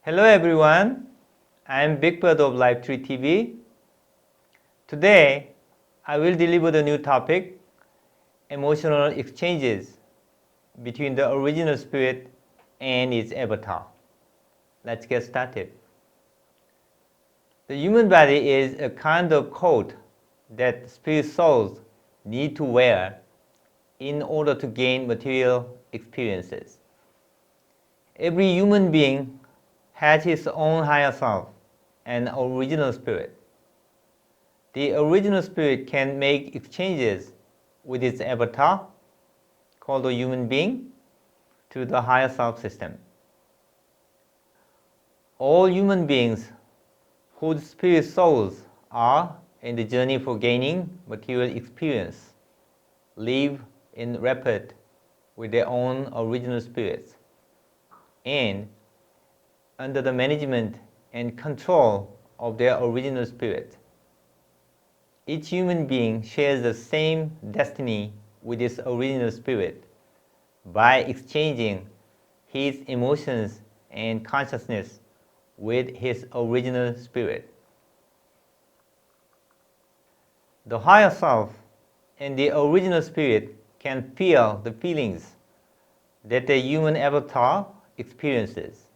Hello everyone, I am Big Bird of Live 3 TV. Today, I will deliver the new topic, emotional exchanges between the original spirit and its avatar. Let's get started. The human body is a kind of coat that spirit souls need to wear in order to gain material experiences. Every human being has his own higher self and original spirit. The original spirit can make exchanges with its avatar, called a human being, to the higher self system. All human beings whose spirit souls are in the journey for gaining material experience live in rapport with their own original spirits and under the management and control of their original spirit. Each human being shares the same destiny with its original spirit by exchanging his emotions and consciousness with his original spirit. The higher self and the original spirit can feel the feelings that the human avatar experiences.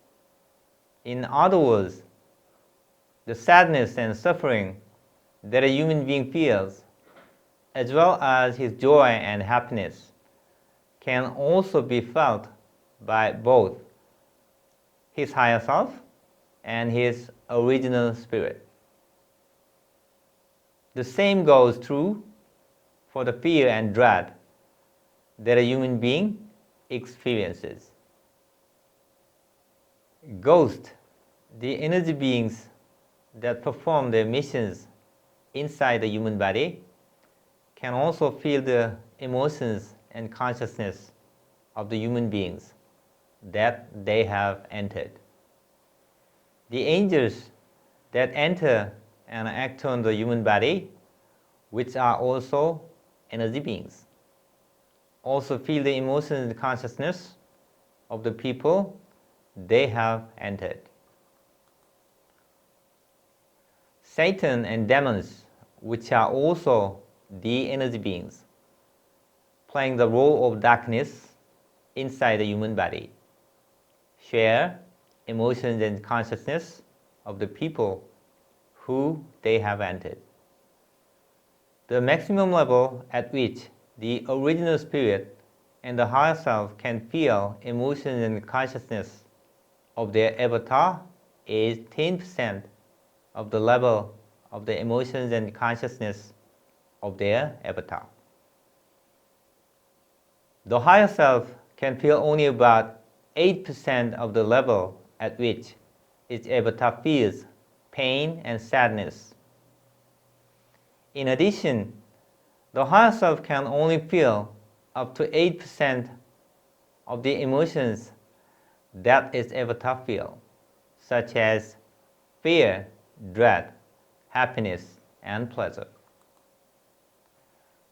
In other words, the sadness and suffering that a human being feels, as well as his joy and happiness, can also be felt by both his higher self and his original spirit. The same goes true for the fear and dread that a human being experiences. Ghosts, the energy beings that perform their missions inside the human body, can also feel the emotions and consciousness of the human beings that they have entered. The angels that enter and act on the human body, which are also energy beings, also feel the emotions and consciousness of the people they have entered. Satan and demons, which are also the energy beings, playing the role of darkness inside the human body, share emotions and consciousness of the people who they have entered. The maximum level at which the original spirit and the higher self can feel emotions and consciousness of their avatar is 10% of the level of the emotions and consciousness of their avatar. The higher self can feel only about 8% of the level at which its avatar feels pain and sadness. In addition, the higher self can only feel up to 8% of the emotions that its avatar feels, such as fear, dread, happiness, and pleasure.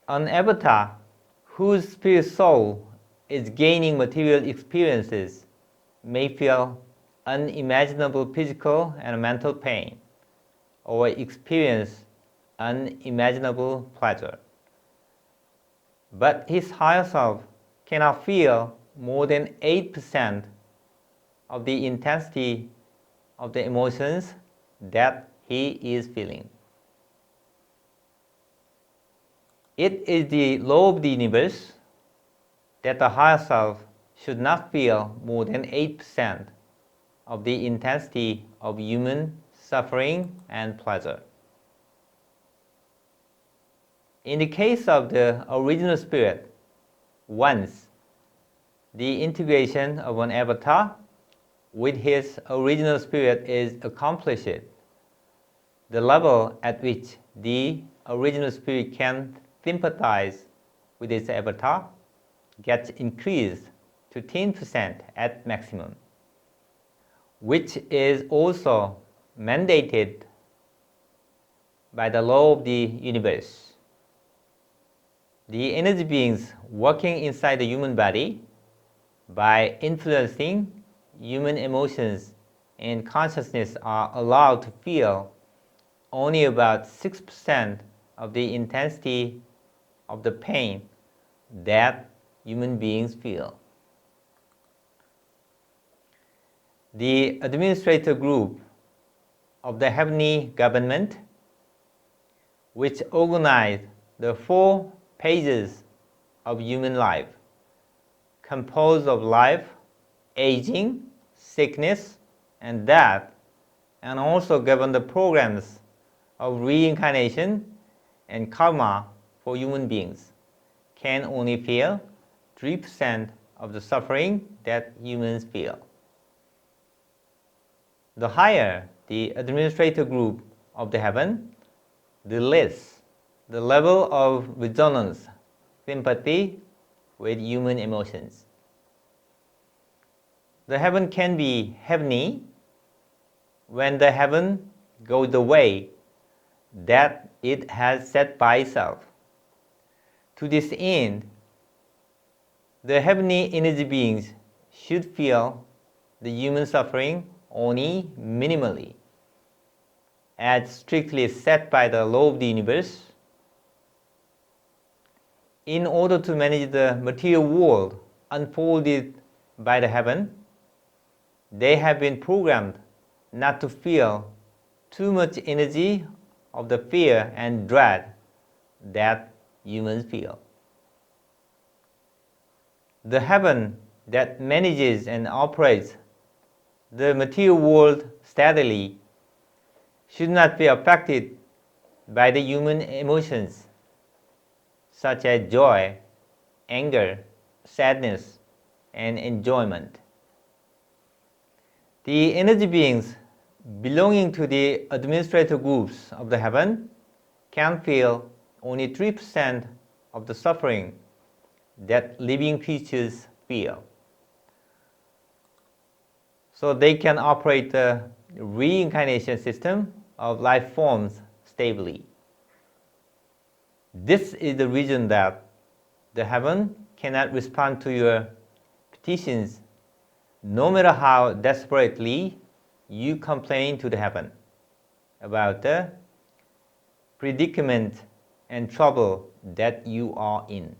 An avatar whose spirit soul is gaining material experiences may feel unimaginable physical and mental pain, or experience unimaginable pleasure. But his higher self cannot feel more than 8% of the intensity of the emotions that he is feeling. It is the law of the universe that the higher self should not feel more than 8% of the intensity of human suffering and pleasure. In the case of the original spirit, once the integration of an avatar with his original spirit is accomplished, the level at which the original spirit can sympathize with its avatar gets increased to 10% at maximum, which is also mandated by the law of the universe. The energy beings working inside the human body by influencing human emotions and consciousness are allowed to feel only about 6% of the intensity of the pain that human beings feel. The administrator group of the heavenly government, which organized the 4 pages of human life, composed of life, aging, sickness, and death, and also govern the programs of reincarnation and karma for human beings, can only feel 3% of the suffering that humans feel. The higher the administrator group of the heaven, the less the level of resonance, sympathy with human emotions. The heaven can be heavenly when the heaven goes the way that it has set by itself. To this end, the heavenly energy beings should feel the human suffering only minimally, as strictly set by the law of the universe. In order to manage the material world unfolded by the heaven, they have been programmed not to feel too much energy of the fear and dread that humans feel. The heaven that manages and operates the material world steadily should not be affected by the human emotions such as joy, anger, sadness, and enjoyment. The energy beings belonging to the administrative groups of the heaven can feel only 3% of the suffering that living creatures feel. So they can operate the reincarnation system of life forms stably. This is the reason that the heaven cannot respond to your petitions no matter how desperately you complain to the heaven about the predicament and trouble that you are in.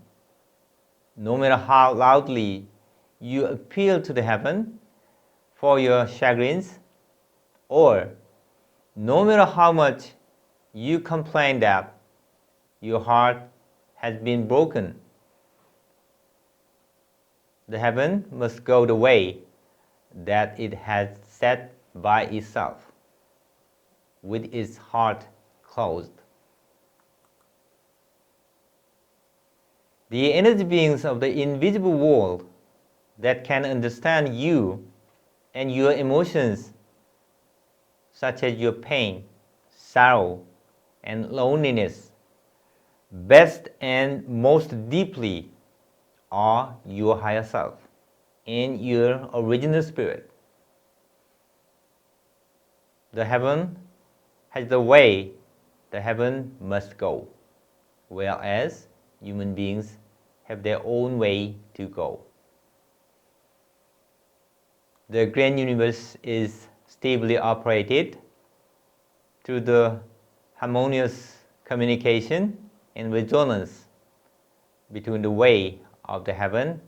No matter how loudly you appeal to the heaven for your chagrins, or no matter how much you complain that your heart has been broken, the heaven must go the way that it has set by itself, with its heart closed. The energy beings of the invisible world that can understand you and your emotions, such as your pain, sorrow, and loneliness, best and most deeply are your higher self and your original spirit. The heaven has the way the heaven must go, whereas human beings have their own way to go. The grand universe is stably operated through the harmonious communication and resonance between the way of the heaven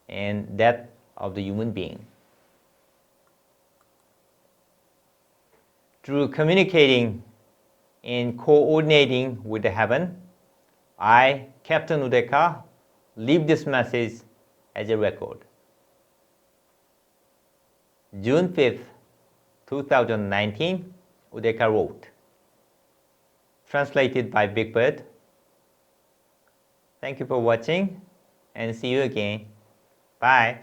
and that of the human being. Through communicating and coordinating with the heaven, I, Captain Udeka, leave this message as a record. June 5th, 2019, Udeka wrote. Translated by Big Bird. Thank you for watching and see you again. Bye.